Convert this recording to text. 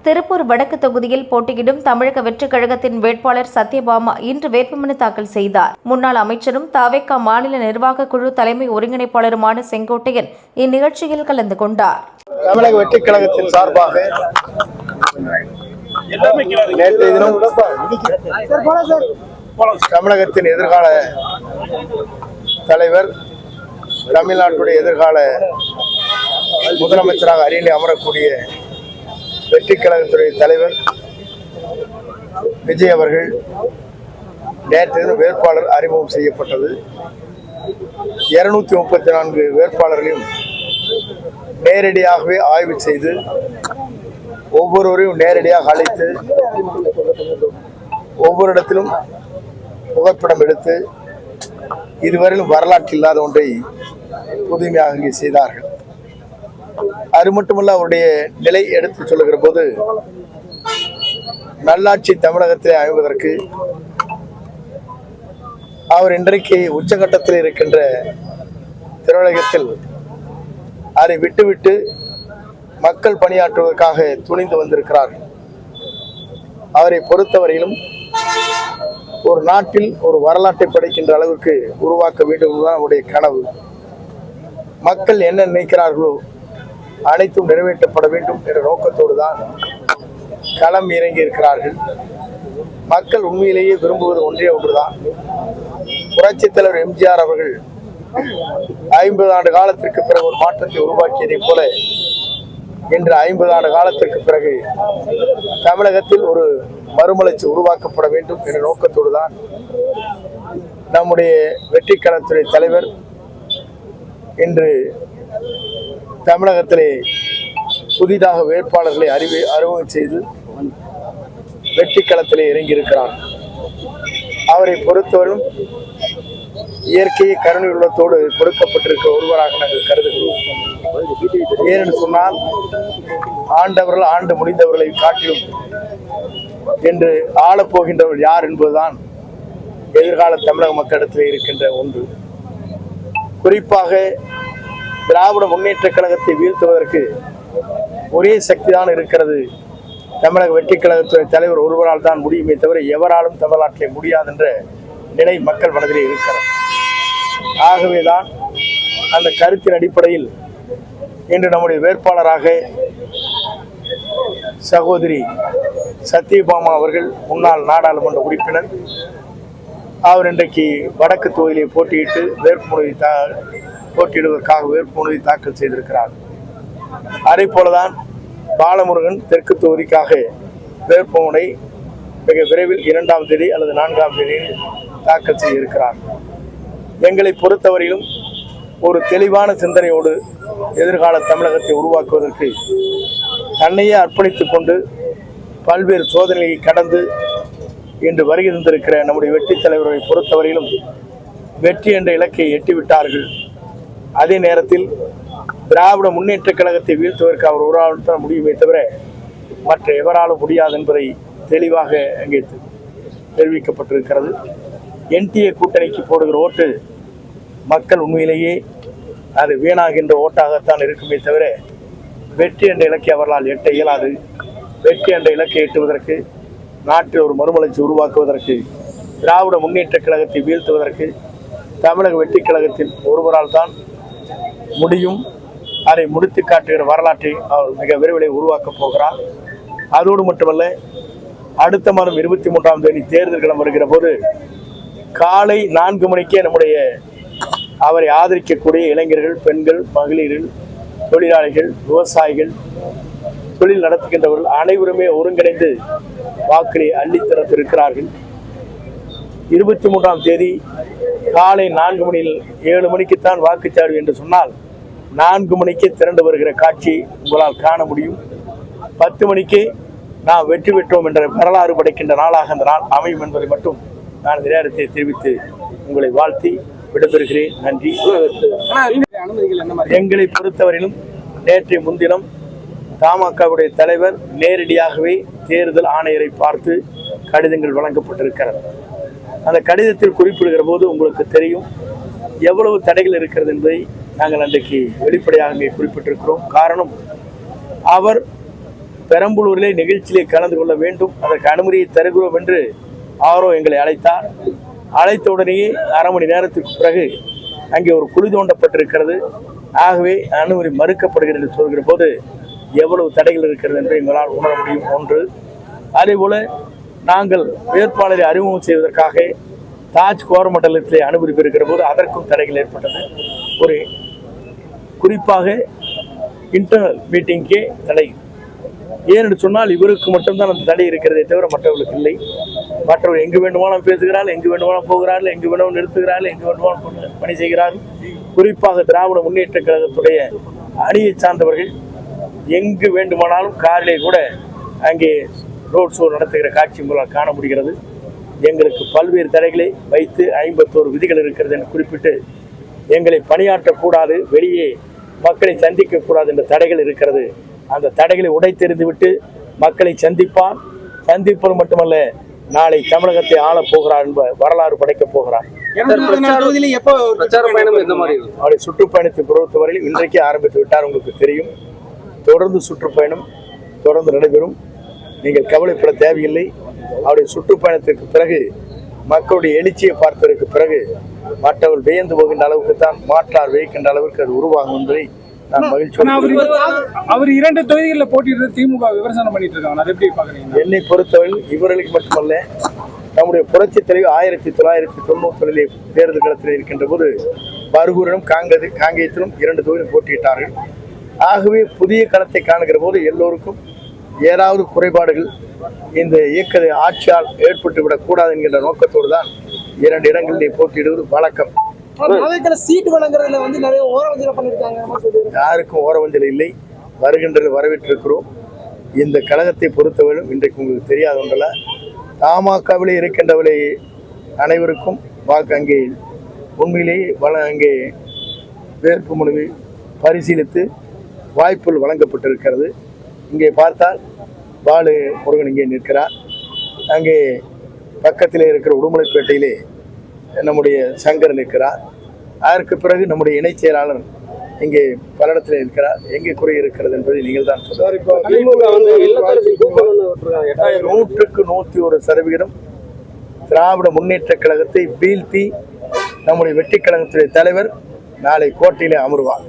திருப்பூர் வடக்கு தொகுதியில் போட்டியிடும் தமிழக வெற்றிக் கழகத்தின் வேட்பாளர் சத்யபாமா இன்று வேட்புமனு தாக்கல் செய்தார். முன்னாள் அமைச்சரும் தவேகா மாநில நிர்வாக குழு தலைமை ஒருங்கிணைப்பாளருமான செங்கோட்டையன் இந்நிகழ்ச்சியில் கலந்து கொண்டார். தமிழக வெற்றிக் கழகத்தின் சார்பாக நேற்றைய தினம் தமிழகத்தின் எதிர்கால தலைவர், தமிழ்நாட்டுடைய எதிர்கால முதலமைச்சராக அரியணை அமரக்கூடிய வெற்றிக் கழகத்துடைய தலைவர் விஜய் அவர்கள் நேற்று வேட்பாளர் அறிமுகம் செய்யப்பட்டது. 234 வேட்பாளர்களையும் நேரடியாகவே ஆய்வு செய்து ஒவ்வொருவரையும் நேரடியாக அழைத்து ஒவ்வொரு இடத்திலும் புகைப்படம் எடுத்து இதுவரையிலும் வரலாற்று இல்லாத ஒன்றை புதுமையாக இங்கே செய்தார்கள். அது மட்டுமல்ல, அவருடைய நிலை எடுத்து சொல்லுகிற போது நல்லாட்சி தமிழகத்திலே அமைவதற்கு அவர் இன்றைக்கு உச்சகட்டத்தில் இருக்கின்ற தமிழகத்தில் அதை விட்டுவிட்டு மக்கள் பணியாற்றுவதற்காக துணிந்து வந்திருக்கிறார்கள். அவரை பொறுத்தவரையிலும் ஒரு நாட்டில் ஒரு வரலாற்றை படைக்கின்ற அளவுக்கு உருவாக்க வேண்டும் என்பதுதான் அவருடைய கனவு. மக்கள் என்ன நினைக்கிறார்களோ அனைத்தும் நிறைவேற்றப்பட வேண்டும் என்ற நோக்கத்தோடு தான் களம் இறங்கி இருக்கிறார்கள். மக்கள் உண்மையிலேயே விரும்புவது ஒன்றே ஒன்றுதான். புரட்சித் தலைவர் எம்ஜிஆர் அவர்கள் 50 ஆண்டு காலத்திற்கு பிறகு ஒரு மாற்றத்தை உருவாக்கியதை போல இன்று 50 ஆண்டு காலத்திற்கு பிறகு தமிழகத்தில் ஒரு மறுமலர்ச்சி உருவாக்கப்பட வேண்டும் என்ற நோக்கத்தோடு தான் நம்முடைய வெற்றிக் கழகத்துறை தலைவர் இன்று தமிழகத்திலே புதிதாக வேட்பாளர்களை அறிமுகம் செய்து வெற்றிக் களத்திலே இறங்கியிருக்கிறார். அவரை பொறுத்தவரையும் இயற்கையை கருணை உள்ளத்தோடு கொடுக்கப்பட்டிருக்க ஒருவராக நாங்கள் கருதுகிறோம். ஏனென்று சொன்னால், ஆண்டவர்கள் ஆண்டு முடிந்தவர்களை காட்டிலும் என்று ஆளப்போகின்றவர் யார் என்பதுதான் எதிர்கால தமிழக மக்களிடத்தில் இருக்கின்ற ஒன்று. குறிப்பாக திராவிட முன்னேற்ற கழகத்தை வீழ்த்துவதற்கு ஒரே சக்திதான் இருக்கிறது. தமிழக வெற்றிக் கழகத்துறை தலைவர் ஒருவரால் தான் முடியுமே தவிர எவராலும் தமிழ்நாட்டிலே முடியாது என்ற நிலை மக்கள் மனதிலே இருக்கிறது. ஆகவேதான் அந்த கருத்தின் அடிப்படையில் இன்று நம்முடைய வேட்பாளராக சகோதரி சத்யபாமா அவர்கள், முன்னாள் நாடாளுமன்ற உறுப்பினர், அவர் இன்றைக்கு வடக்கு தொகுதியிலே போட்டியிடுவதற்காக வேட்புமனுவை தாக்கல் செய்திருக்கிறார். அதே போலதான் பாலமுருகன் தெற்கு தொகுதிக்காக வேட்புமனை மிக விரைவில் 2ஆம் தேதி அல்லது 4ஆம் தேதியில் தாக்கல் செய்ய இருக்கிறார். எங்களை பொறுத்தவரையிலும் ஒரு தெளிவான சிந்தனையோடு எதிர்கால தமிழகத்தை உருவாக்குவதற்கு தன்னையே அர்ப்பணித்துக் கொண்டு பல்வேறு சோதனைகளை கடந்து இன்று வருகை தந்திருக்கிற நம்முடைய வெற்றித் தலைவரை பொறுத்தவரையிலும் வெற்றி என்ற இலக்கை எட்டிவிட்டார்கள். அதே நேரத்தில் திராவிட முன்னேற்ற கழகத்தை வீழ்த்துவதற்கு அவர் ஒருவரால் தான் முடியுமே தவிர மற்ற எவராலும் முடியாது என்பதை தெளிவாக அங்கே தெரிவிக்கப்பட்டிருக்கிறது. NTA கூட்டணிக்கு போடுகிற ஓட்டு மக்கள் உண்மையிலேயே அது வீணாகின்ற ஓட்டாகத்தான் இருக்குமே தவிர வெற்றி என்ற இலக்கை அவர்களால் எட்ட இயலாது. வெற்றி என்ற இலக்கை எட்டுவதற்கு, நாட்டில் ஒரு மறுமலர்ச்சி உருவாக்குவதற்கு, திராவிட முன்னேற்ற கழகத்தை வீழ்த்துவதற்கு தமிழக வெற்றிக் கழகத்தில் ஒருவரால் தான் முடியும். அதை முடித்து காட்டுகிற வரலாற்றை அவர் மிக விரைவில் உருவாக்கப் போகிறார். அதோடு மட்டுமல்ல, அடுத்த மாதம் 23ஆம் தேதி தேர்தல்களம் வருகிற போது காலை 4 மணிக்கே நம்முடைய அவரை ஆதரிக்கக்கூடிய இளைஞர்கள், பெண்கள், மகளிர்கள், தொழிலாளிகள், விவசாயிகள், தொழில் நடத்துகின்றவர்கள் அனைவருமே ஒருங்கிணைந்து வாக்களை அள்ளித்தரத்திருக்கிறார்கள். 23ஆம் தேதி காலை 4 மணியில் 7 மணிக்குத்தான் வாக்குச்சாவடி என்று சொன்னால் 4 மணிக்கே திரண்டு வருகிற காட்சி உங்களால் காண முடியும். 10 மணிக்கே நாம் வெற்றி பெற்றோம் என்ற வரலாறு படைக்கின்ற நாளாக அந்த நாள் அமையும் என்பதை மட்டும் நான் இந்த நேரத்தை தெரிவித்து உங்களை வாழ்த்தி விடைபெறுகிறேன். நன்றி. எங்களை பொறுத்தவரையிலும் நேற்றைய முன்தினம் தமாகவுடைய தலைவர் நேரடியாகவே தேர்தல் ஆணையரை பார்த்து கடிதங்கள் வழங்கப்பட்டிருக்கிறது. அந்த கடிதத்தில் குறிப்பிடுகிற போது உங்களுக்கு தெரியும் எவ்வளவு தடைகள் இருக்கிறது என்பதை நாங்கள் அன்றைக்கு வெளிப்படையாக இங்கே குறிப்பிட்டிருக்கிறோம். காரணம், அவர் பெரம்பலூரிலே நிகழ்ச்சியிலே கலந்து கொள்ள வேண்டும், அதற்கு அனுமதியை தருகிறோம் என்று ஆரோ எங்களை அழைத்தார். அழைத்த உடனேயே அரை மணி நேரத்திற்கு பிறகு அங்கே ஒரு குழி தோண்டப்பட்டிருக்கிறது. ஆகவே அனுமதி மறுக்கப்படுகிறது என்று சொல்கிற போது எவ்வளவு தடைகள் இருக்கிறது என்று எங்களால் உணர முடியும். ஒன்று, அதேபோல நாங்கள் வேட்பாளரை அறிமுகம் செய்வதற்காக தாஜ் கோரமண்டலத்திலே அனுமதி பெறுகிற போது அதற்கும் தடைகள் ஏற்பட்டது. ஒரு குறிப்பாக இன்டர்னல் மீட்டிங்கே தடை. ஏனென்று சொன்னால் இவருக்கு மட்டும்தான் அந்த தடை இருக்கிறதே தவிர மற்றவர்களுக்கு இல்லை. மற்றவர்கள் எங்கு வேண்டுமானாலும் பேசுகிறார்கள், எங்கு வேண்டுமானாலும் போகிறார்கள், எங்கு வேண்டுமானாலும் நிறுத்துகிறார்கள், எங்கு வேண்டுமானாலும் பணி செய்கிறார்கள். குறிப்பாக திராவிட முன்னேற்ற கழகத்துடைய அணியை சார்ந்தவர்கள் எங்கு வேண்டுமானாலும் காரிலே கூட அங்கே ரோட் ஷோ நடத்துகிற காட்சி மூலம் காண முடிகிறது. எங்களுக்கு பல்வேறு தடைகளை வைத்து 51 விதிகள் இருக்கிறது என்று குறிப்பிட்டு எங்களை பணியாற்றக்கூடாது, வெளியே மக்களை சந்திக்கக்கூடாது என்ற தடைகள் இருக்கிறது. அந்த தடைகளை உடைத்தெறிந்துவிட்டு மக்களை சந்திப்பார். சந்திப்பது மட்டுமல்ல, நாளை தமிழகத்தை ஆளப் போகிறார் என்ப வரலாறு படைக்கப் போகிறார். அவருடைய சுற்றுப்பயணத்தை பொறுத்தவரையில் இன்றைக்கே ஆரம்பித்து விட்டார். உங்களுக்கு தெரியும், தொடர்ந்து சுற்றுப்பயணம் தொடர்ந்து நடைபெறும். நீங்கள் கவலைப்பட தேவையில்லை. அவருடைய சுற்றுப்பயணத்திற்கு பிறகு மக்களுடைய எழுச்சியை பார்த்ததற்கு பிறகு மற்றவர் வியந்து போகின்ற அளவுக்கு தான் மாற்றார் வியக்கின்ற அளவிற்கு அது உருவாகும் என்பதை நான் மகிழ்ச்சி. அவர் 2 தொகுதிகளில் போட்டியிட்டு திமுக விமர்சனம் பண்ணிட்டு இருக்காங்க, அதை எப்படி பாக்குறீங்க? என்னை பொறுத்தவரையில் இவர்களுக்கு மட்டுமல்ல, நம்முடைய புரட்சித் தலைவர் 1990 தேர்தல் களத்தில் இருக்கின்ற போது பர்கூரிலும் காங்கேயத்திலும் 2 தொகுதியில் போட்டியிட்டார்கள். ஆகவே புதிய களத்தை காணுகிற போது எல்லோருக்கும் ஏதாவது குறைபாடுகள் இந்த இயக்க ஆட்சியால் ஏற்பட்டுவிடக் கூடாது என்கின்ற நோக்கத்தோடு தான் 2 இடங்களிலே போட்டியிடுவது வழக்கம். சீட்டு வழங்குறதுல வந்து நிறைய ஓரவஞ்சனை பண்ணிருக்காங்க. யாருக்கும் ஓரவஞ்சல் இல்லை. வருகின்ற வரவேற்றிருக்கிறோம். இந்த கழகத்தை பொறுத்தவரையும் இன்றைக்கு உங்களுக்கு தெரியாத ஒன்றல்ல, தமாகவிலே இருக்கின்றவர்களே அனைவருக்கும் வாக்கு அங்கே உண்மையிலேயே அங்கே வேட்புமனுவை பரிசீலித்து வாய்ப்புகள் வழங்கப்பட்டிருக்கிறது. இங்கே பார்த்தால் பாலு முருகன் இங்கே நிற்கிறார். அங்கே பக்கத்திலே இருக்கிற உடுமலைப்பேட்டையிலே நம்முடைய சங்கர் நிற்கிறார். அதற்கு பிறகு நம்முடைய இணைச் செயலாளர் இங்கே பல இடத்துல இருக்கிறார். எங்கே குறை இருக்கிறது என்பதை நீங்கள் தான் சொல்லுங்கள். 100க்கு 101% திராவிட முன்னேற்ற கழகத்தை வீழ்த்தி நம்முடைய வெற்றி கழகத்துடைய தலைவர் நாளை கோட்டையிலே அமர்வார்.